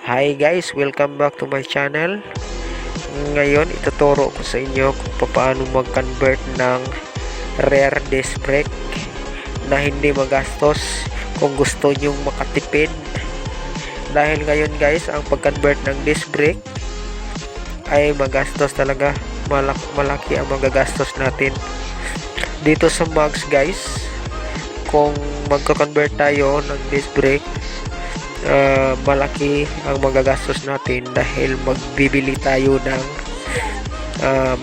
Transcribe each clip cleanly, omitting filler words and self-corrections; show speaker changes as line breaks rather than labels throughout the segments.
Hi guys, welcome back to my channel. Ngayon, ituturo ko sa inyo kung paano mag-convert ng rear disc brake na hindi magastos kung gusto nyong makatipid. Dahil ngayon guys, ang pag-convert ng disc brake ay magastos talaga. Malaki ang magagastos natin. Dito sa Mags guys, kung magko-convert tayo ng disc brake, malaki ang magagastos natin dahil magbibili tayo ng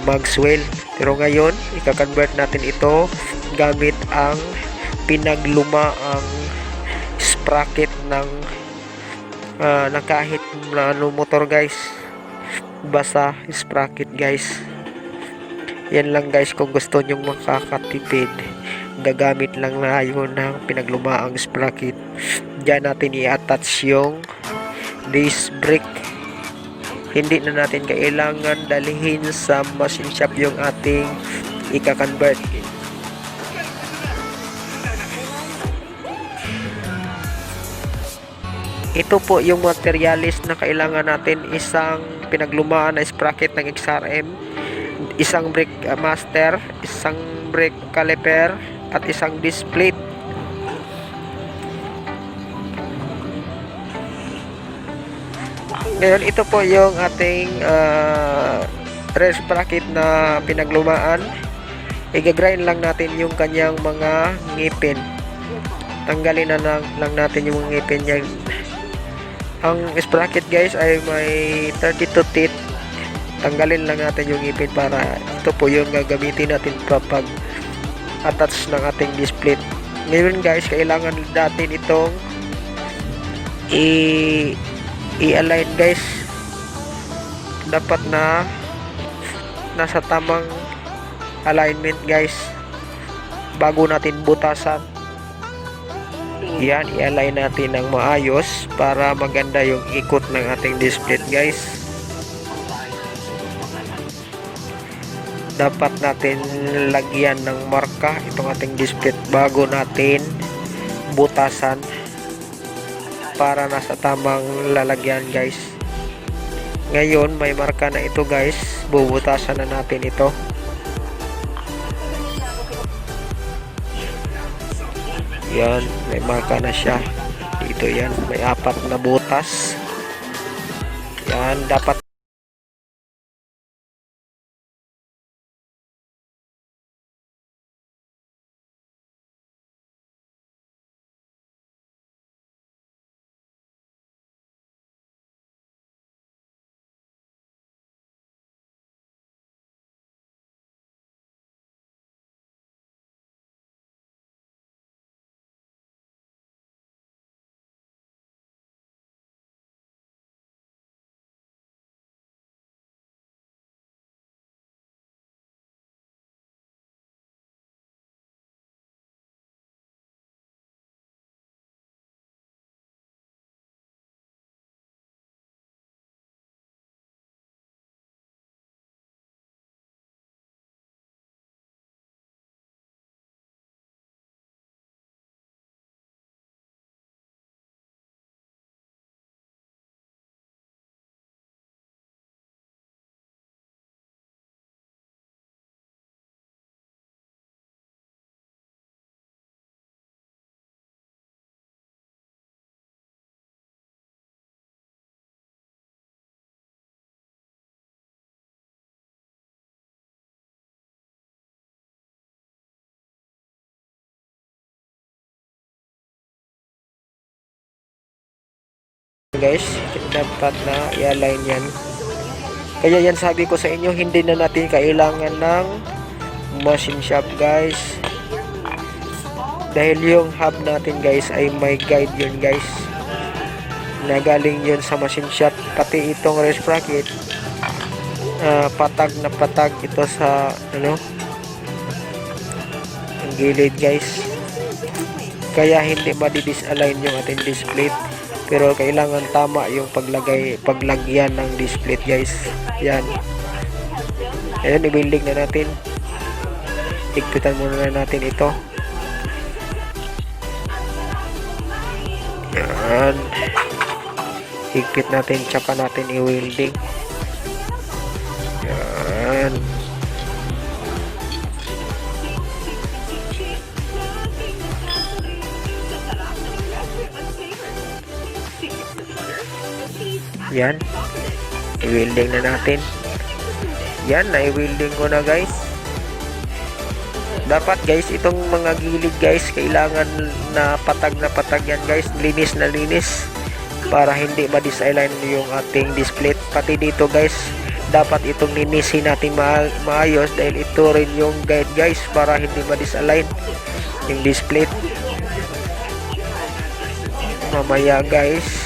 Magswell. Pero ngayon, i-convert natin ito gamit ang pinaglumaang sprocket ng kahit motor guys. Basta sprocket guys. Yan lang guys, kung gusto nyong makakatipid, gagamit lang na yun ng pinaglumaang sprocket. Diyan natin i-attach yung disc brake. Hindi na natin kailangan dalhin sa machine shop yung ating i-convert. Ito po yung materialis na kailangan natin: isang pinaglumaan na sprocket ng XRM, isang brake master, isang brake caliper, at isang disc plate. Ngayon, ito po yung ating rear sprocket na pinaglumaan. I-grind lang natin yung kanyang mga ngipin. Tanggalin na lang natin yung ngipin niya. Ang sprocket guys ay may 32 teeth. Tanggalin lang natin yung ngipin para ito po yung gagamitin natin kapag attach ng ating disc plate. Ngayon guys, kailangan natin itong i-align guys. Dapat na nasa tamang alignment guys bago natin butasan. Yan, i-align natin ng maayos para maganda yung ikot ng ating disc plate guys. Dapat natin lagyan ng marka itong ating disc plate bago natin butasan para nasa tamang lalagyan guys. Ngayon, may marka na ito guys. Bubutasan na natin ito. Yan, may marka na siya. Dito yan, may 4 na butas. Yan, dapat guys, dapat na i-align yan. Kaya yan, sabi ko sa inyo, hindi na natin kailangan ng machine shop guys, dahil yung hub natin guys ay may guide yun guys, na galing yun sa machine shop. Pati itong rear sprocket, patag na patag ito sa ang gilid guys, kaya hindi madi-disalign yung ating disc plate. Pero kailangan tama yung paglagyan ng disc plate guys. Yan. Ayan, i-building na natin. Higpitan muna na natin ito. Yan. Higpit natin, tsaka natin i-welding. Yan. Yan. I-welding na natin. Yan, na-welding ko na guys. Dapat guys, itong mga gilid guys, kailangan na patag yan guys. Linis na linis. Para hindi ma-disalign yung ating display. Pati dito guys, dapat itong linisin natin maayos dahil ito rin yung guide guys para hindi ma-disalign yung display. Mamaya guys,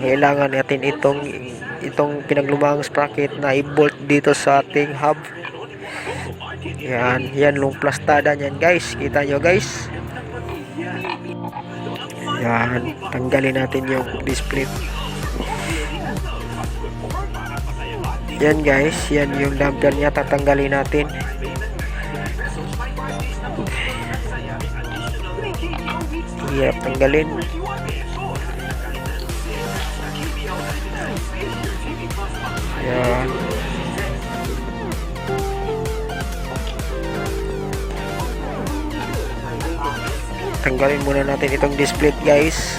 kailangan natin itong pinaglumang sprocket na i-bolt dito sa ating hub. Yan yung plastada niyan guys. Kita nyo guys. Yan, tanggalin natin yung display. Yan guys, yan yung damper niya, tatanggalin natin. Yep, tanggalin. Yan. Tanggalin muna natin itong display guys.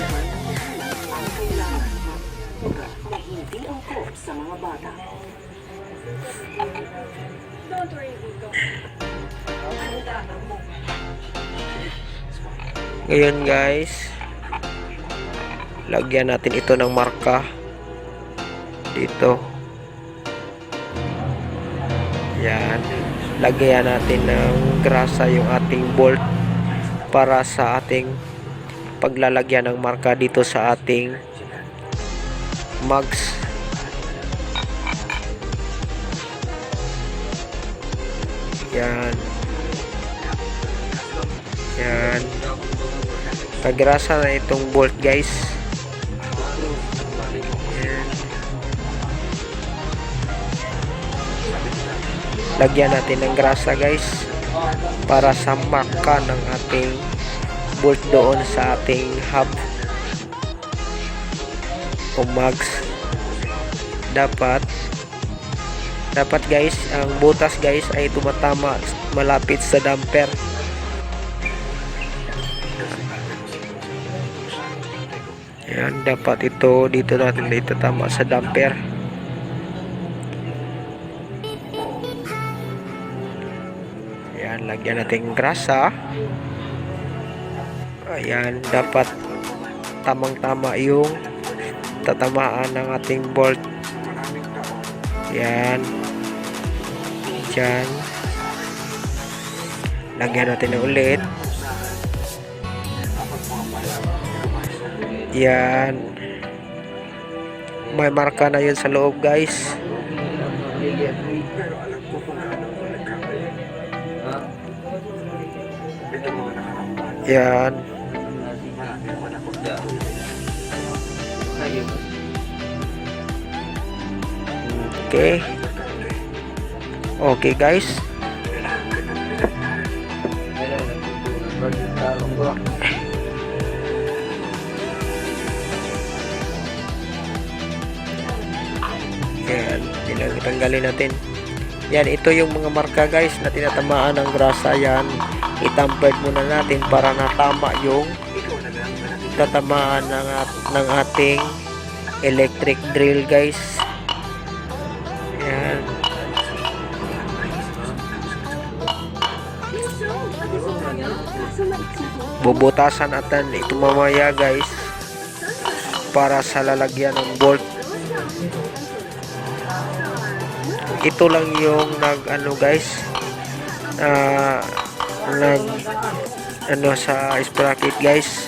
Ngayon guys, lagyan natin ito ng marka dito. Yan, lagyan natin ng grasa yung ating bolt para sa ating paglalagyan ng marka dito sa ating mugs. Yan. Yan. Pagrasa na itong bolt guys. Yan. Lagyan natin ng grasa guys para sa marka ng ating bolt doon sa ating hub o mugs. Dapat guys, ang butas guys ay tumatama malapit sa damper. Yan, dapat ito dito natin itatama sa damper. Yan, lagyan natin grasa. Ayan, dapat tamang-tama yung tatamaan ng ating bolt. Yan. Diyan. Lagyan natin na ulit. Yan. May marka na yun sa loob guys. Yan. Okay. Okay guys. Yan, tanggalin natin. Yan, ito yung mga marka guys na tinatamaan ng grasa. Yan, itampered muna natin para natama yung tatamaan ng ating electric drill guys. Yan. Bubutasan natin ito mamaya guys para sa lalagyan ng bolt. Ito lang yung sa sprocket guys.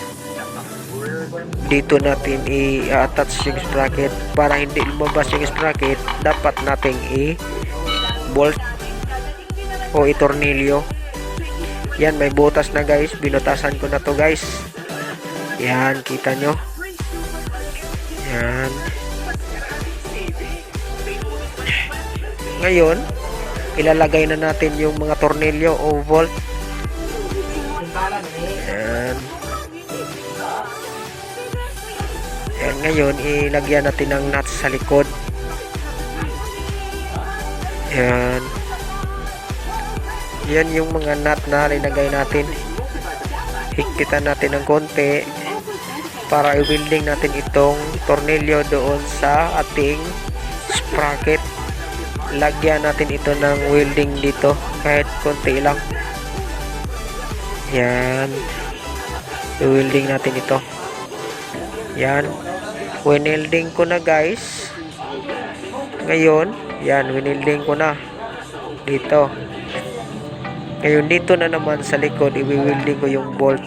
Dito natin i-attach yung sprocket. Para hindi lumabas yung sprocket, dapat nating i-bolt o i-tornilyo. Yan, may butas na guys. Binutasan ko na to guys. Yan, kita nyo. Yan. Ngayon, ilalagay na natin yung mga tornilyo o bolt. Yan. Yan, ngayon ilagyan natin ng nuts sa likod. Yan. Yan yung mga nut na linagay natin. Higpitan natin ng konti para i-welding natin itong tornilyo doon sa ating sprocket. Lagyan natin ito ng welding dito kahit konti lang. Yan, i-welding natin ito. Yan, winelding ko na guys. Ngayon yan, winelding ko na dito. Ngayon dito na naman sa likod i-welding ko yung bolt.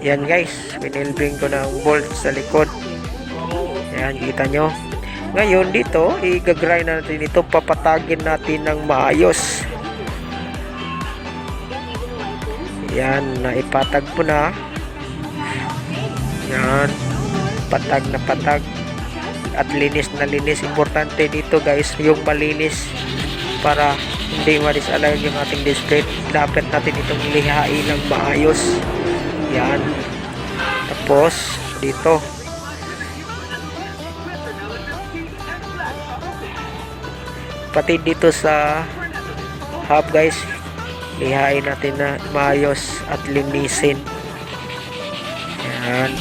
Yan guys, winelding ko na ang bolt sa likod. Yan, kita nyo. Ngayon dito, i-grind natin ito, papatagin natin ng maayos. Yan, naipatag po na. Yan, patag na patag at linis na linis. Importante dito guys, yung malinis para hindi ma-disalign yung ating display. Dapat natin itong lihain ng maayos. Yan, tapos dito pati dito sa hub guys, lihain natin na maayos at linisin. Yan.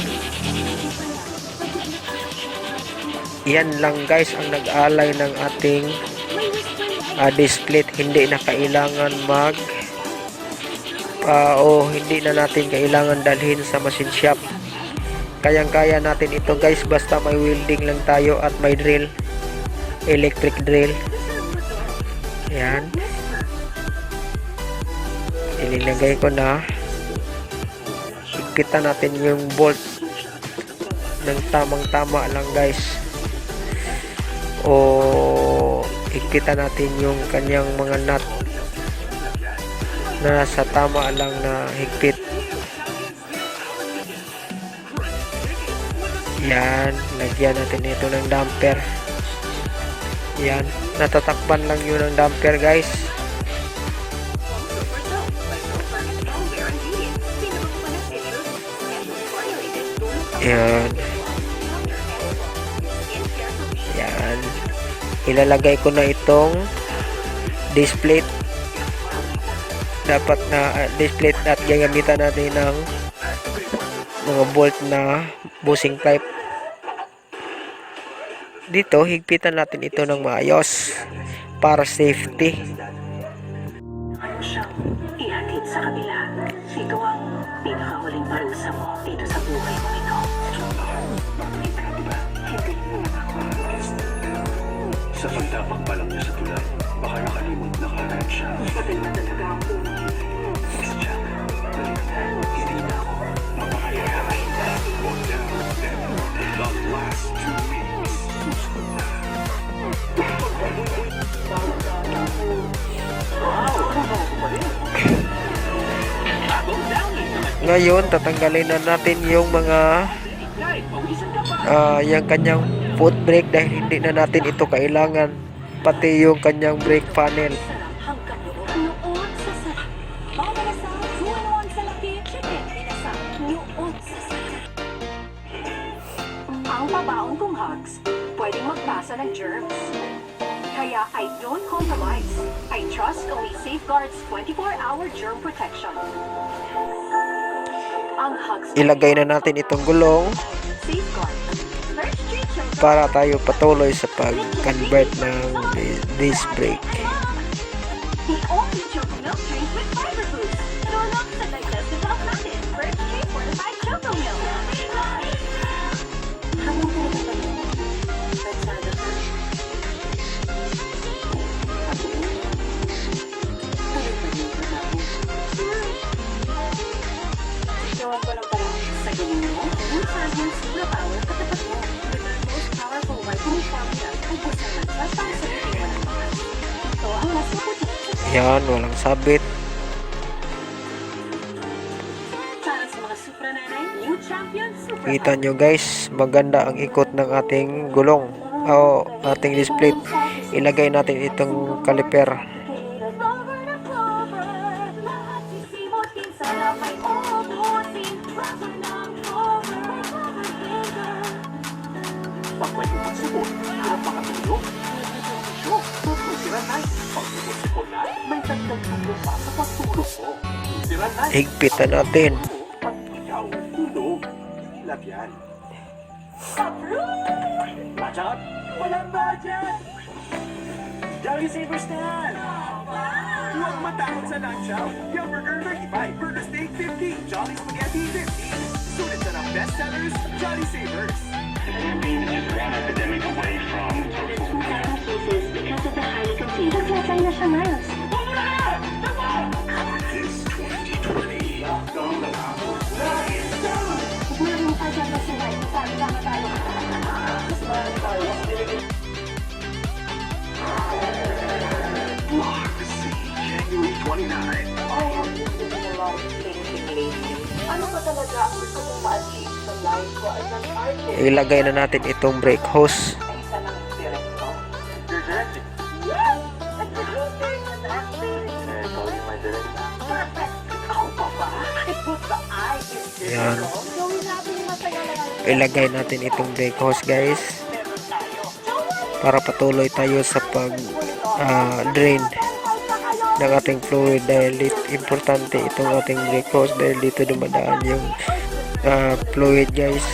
Yan lang guys ang nag-alay ng ating display. Hindi na kailangan hindi na natin kailangan dalhin sa machine shop. Kayang-kaya natin ito guys basta may welding lang tayo at may drill, electric drill. Yan, ililagay ko na. Higpitan natin yung bolt ng tamang-tama lang guys, o higpitan natin yung kanyang mga nut na sa tama lang na higpit. Yan, lagyan natin ito ng damper. Yan, natatakpan lang yun ng damper guys. Yan. Yan, ilalagay ko na itong display. Dapat na display at gagamitan natin ng mga bolt na bushing type. Dito higpitan natin ito ng maayos para safety.
Ano siyang ihatid sa kabila? Ito ang pinakahuling parusa mo dito sa buhay mo ito.
Sa pagtapak pa lang niya sa tulay, baka nakalimot na kaagad siya.
Patay na talaga ang puno.
Miss Jack, balik na. Hindi na ako mapakayarahin. Walk down, the last 2 weeks.
Ngayon tatanggalin na natin yung mga yung kanyang foot brake dahil hindi na natin ito kailangan, pati yung kanyang brake panel.
Ang pabaon kong hugs, pwedeng magpasa ng germs. Kaya I don't compromise. I trust only Safeguard's 24-hour germ protection. Ang hugs
Ilagay na natin itong gulong
Safeguard. First treat
para tayo patuloy sa pag-convert ng disc brake.
the only choco milk drink with fiber boost. Tulong sa digestive health natin. First treat fortified choco milk. Habang pinagpapalit, pagsada ka. Palit-palit na ako. Gawa ko lang pala. Sa galing mo, yung Fragment Super Power katapat mo. With the most powerful vitamin formula ay busalan para sa bitin mo ng mga. Ito ang mas maputi.
Yan, walang sabit.
Para sa mga Supra Nanay, new champion Supra
Kita nyo guys, maganda ang ikot ng ating gulong o ating display. Ilagay natin itong caliper. higpitan natin.
Ikaw, tulog. Hilap yan. Watch out! Walang budget! Jolly Savers na yan! Huwag matakot sa lunch out. Yung burger 35, burger steak 50, Jolly Spaghetti 50. Sulit na ng best sellers, Jolly Savers.
The Philippines is one epidemic away from total
cases because of the highly contagious Los Angeles virus.
This 2020.
Maraming tadyang na sila, sama tayo. Mas marami tayo.
Lock C, January 29.
I have been doing a lot of thinking lately. Ano ba talaga ang gusto kong ma-achieve sa life ko as an artist?
Ilagay na natin itong brake hose.
Ay, isa ng director.
You're directing.
Yes! Nag-producing and acting.
Ikaw yung may director.
Perfect! Ako pa ba? I put the eye in this.
Yan.
Gawin natin yung masaya na lang.
Ilagay natin itong brake hose, guys,
Meron tayo.
para patuloy tayo sa pag drain ng ating fluid, dahil importante itong ating brake hose dahil dito dumadaan yung fluid, guys.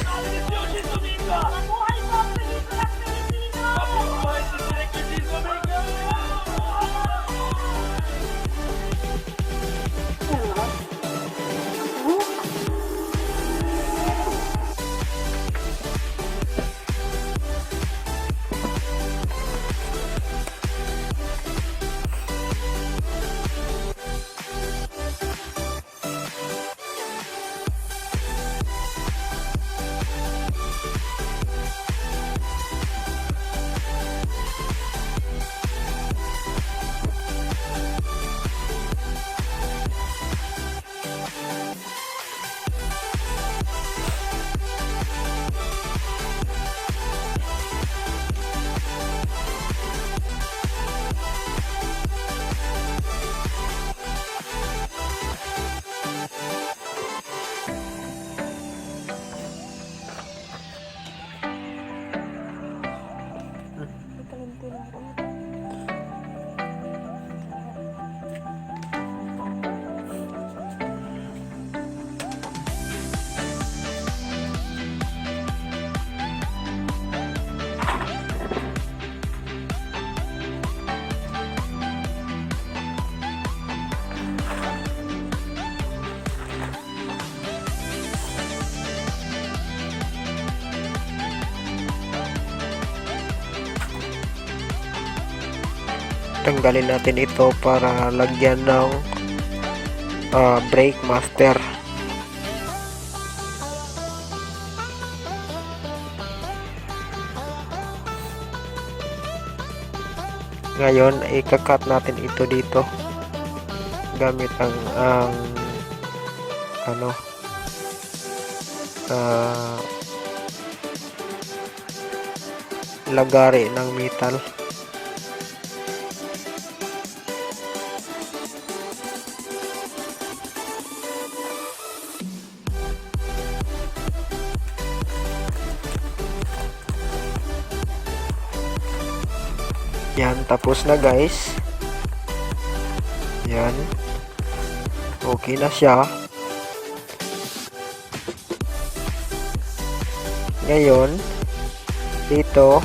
Tanggalin natin ito para lagyan ng brake master. Ngayon ikakat natin ito dito gamit ang lagari ng metal. Yan, tapos na, guys. Yan. Okay na siya. Ngayon, dito,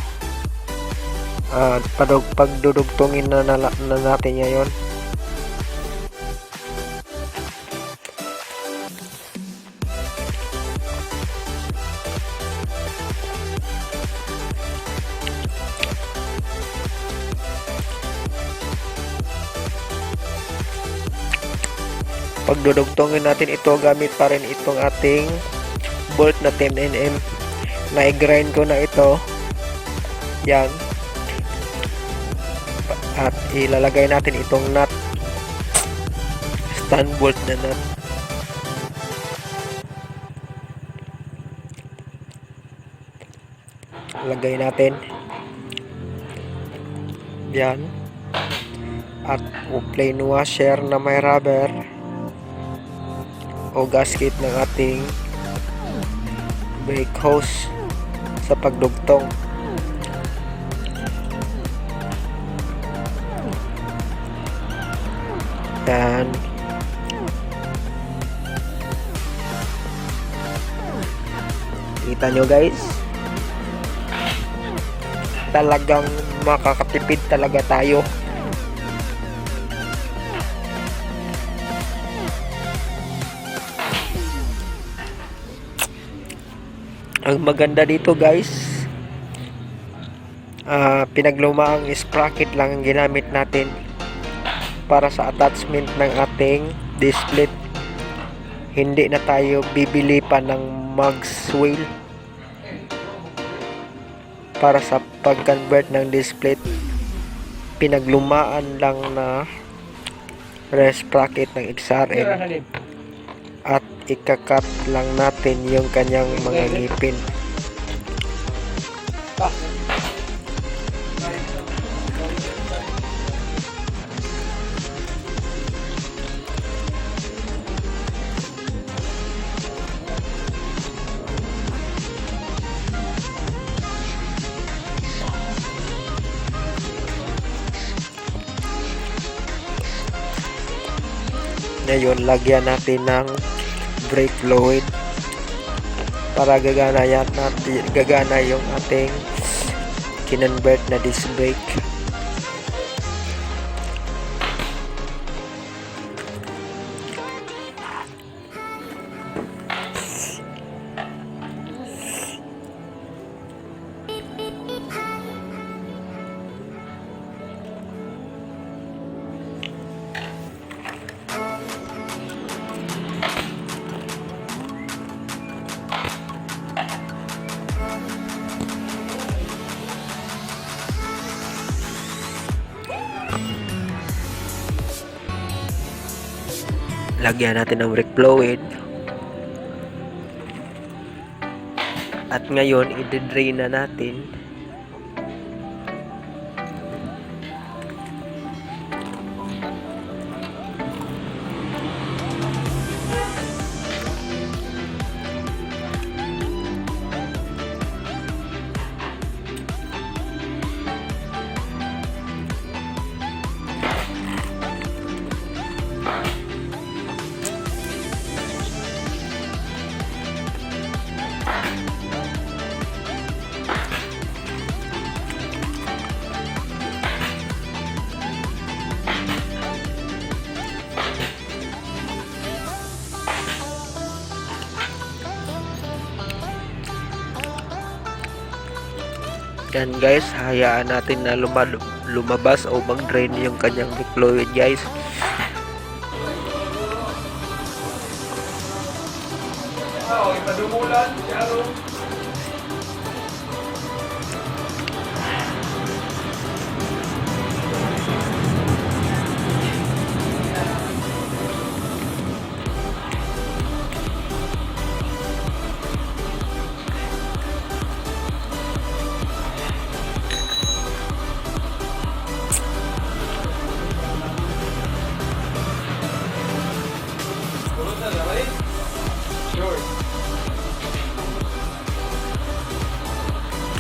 pagdudugtungin na natin ngayon. Pagdudugtongin natin ito, gamit pa rin itong ating bolt na 10mm. Na-grind ko na ito. Yan. At ilalagay natin itong nut. Stand bolt na nut. Lagay natin. Yan. At plain washer na may rubber o gasket ng ating brake hose sa pagdugtong. Yan. Kita nyo guys, talagang makakatipid talaga tayo. Ang maganda dito guys, pinaglumaang sprocket lang ang ginamit natin para sa attachment ng ating display. Hindi na tayo bibili pa ng mags wheel para sa pag-convert ng display. Pinaglumaan lang na sprocket ng XRM at ikakat lang natin yung kanyang mga ngipin. Ngayon, lagyan natin ng brake fluid para gagana yung ating kinonvert na disc brake. Lagyan natin ng brake fluid. At ngayon, i-drain na natin. Yan guys, hayaan natin na lumabas o mag-drain yung kanyang fluid guys.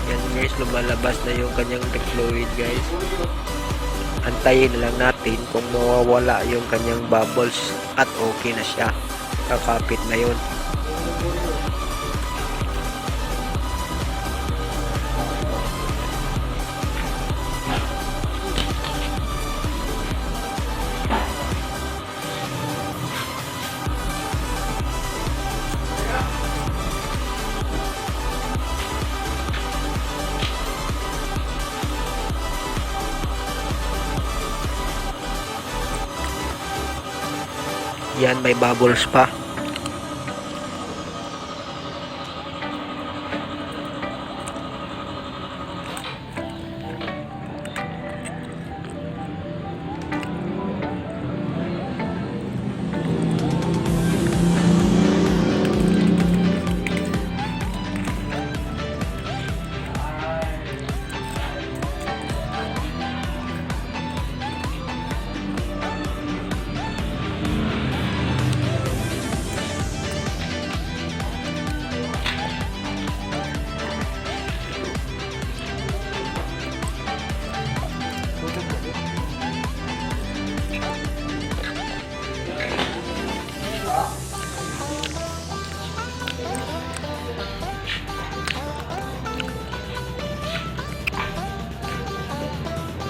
Yan guys, lumalabas na yung kanyang fluid guys. Antayin na lang natin kung mawawala yung kanyang bubbles at okay na siya. Kakapit na yun. Yan, may bubbles pa.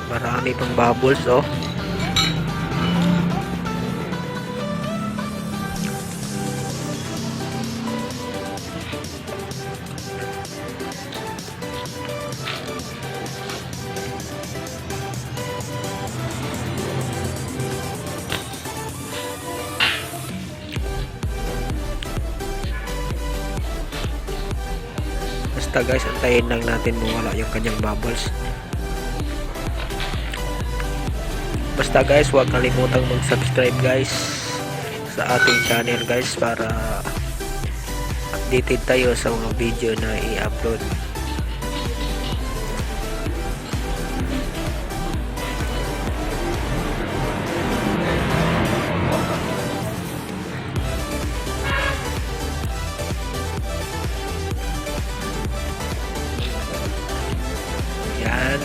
Marami pang bubbles, oh. Basta guys, antayin lang natin mawala yung kanyang bubbles. Basta guys, huwag kalimutang mag-subscribe guys sa ating channel guys para updated tayo sa mga video na i-upload. Yan.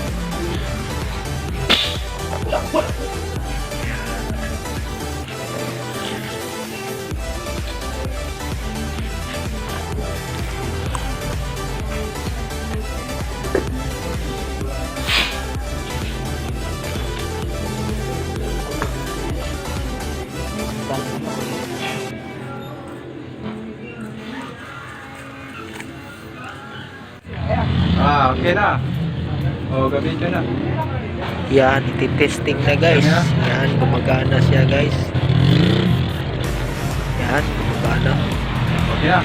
Okay na. O, gamitin na.
Yan, iti-testing na guys. Yan, gumagana siya guys. Yan, gumagana.
Okay na.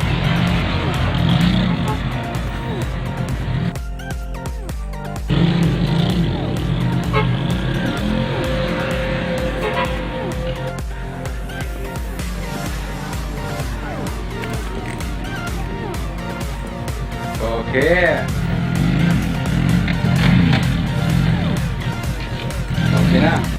Okay. Okay na.